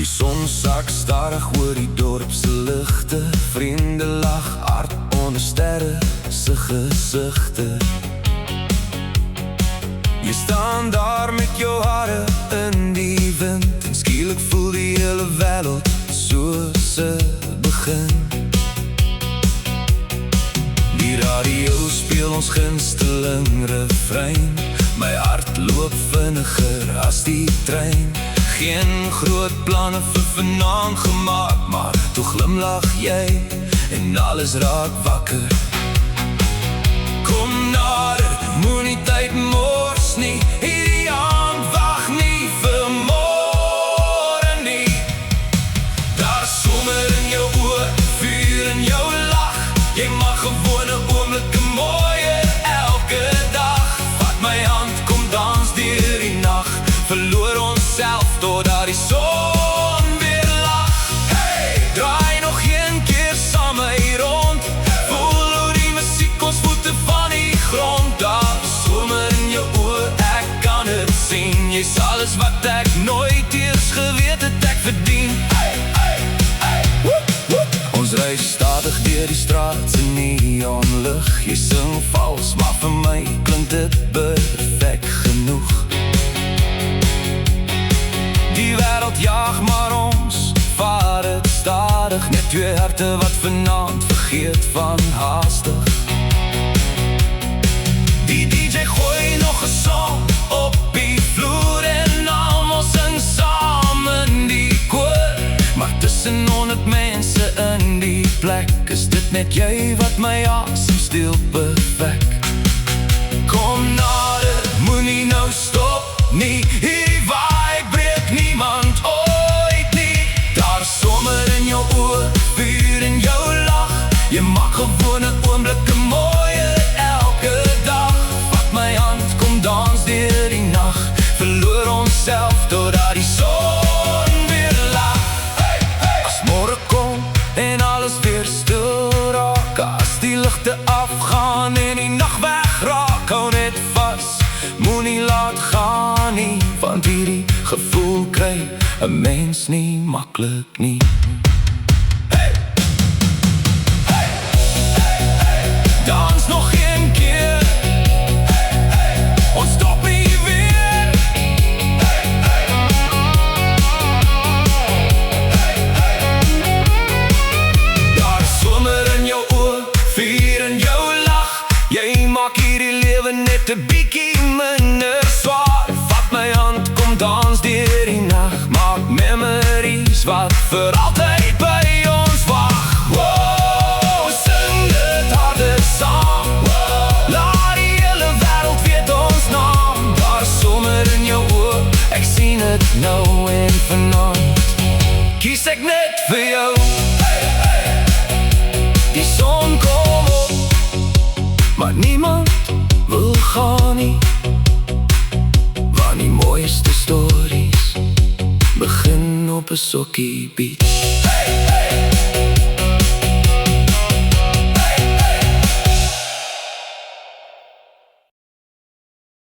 Die son sak stadig oor die dorpse ligte, vriende lag hard onder sterre se gesigte. Jy staan daar met jou hare in die wind, en skielik voel die hele wêreld soos 'n begin. Die radio speel ons gunsteling refrein, my hart loop vinniger as die trein. Geen groot planne vir vanaand gemaak, maar toe glimlag jy en alles raak wakker. Kom nader, moenie tyd mors nie, hierdie aand wag nie vir môre nie. Daar is somer in jou oë, vuur in jou lach, jy mag gewone oomblikke mooie elke dag. Vat my hand, kom dans deur die nag, verloor onsself totdat die son weer lag. Hey, draai nog een keer saam hier rond, voel hoe die musiek ons voete van die grond. Daar is somer in jou oë, ek kan het sien, jy's alles wat ek nooit eers geweet het ek verdien. Hey, hey, hey. Woep, woep. Ons ry stadig deur die straat se neonlig, jy sing vals, maar vir my klink dit perfek genoeg. Die wêreld jaag maar ons vaar het stadig, net twee harte wat vanaand vergeet van haastig. Die DJ gooi nog 'n song op die vloer en almal sing saam in die koor. Maar tussen 100 mense in die plek is dit net jy wat my asem steel perfek. Kom nader, moenie nou stop nie, hierdie vibe breek niemand ooit nie. Daar is somer in jou oë, vuur in jou lach, jy mag gewone oomblikke mooie elke dag. Vat my hand, kom dans deur die nag, verloor onsself totdat die son weer lag. Hey, hey. As môre kom en alles weer stil raak, as die ligte afgaan en die nag wegraak, hou net vas, moenie laat gaan nie, want hierdie gevoel kry 'n mens nie maklik nie. Hey, hey, hey, hey. Dans nog een keer, hey, hey. Ons stop nie weer. Hey, hey. Hey, hey. Daar is somer in jou oë, vuur in jou lach, jy maak hierdie lewe net 'n bietjie minder swaar. Vat my hand, kom dans deur die nag, maak memories wat vir altyd by ons wag. Wow, sing dit harder saam, laat die hele wêreld weet ons naam. Daar is somer in jou oë, ek sien het nou en vanaand kies ek net vir jou. Hey, hey. Die son kom op, maar niemand wil gaan nie, want die mooiste stories begin op 'n sokkie beat.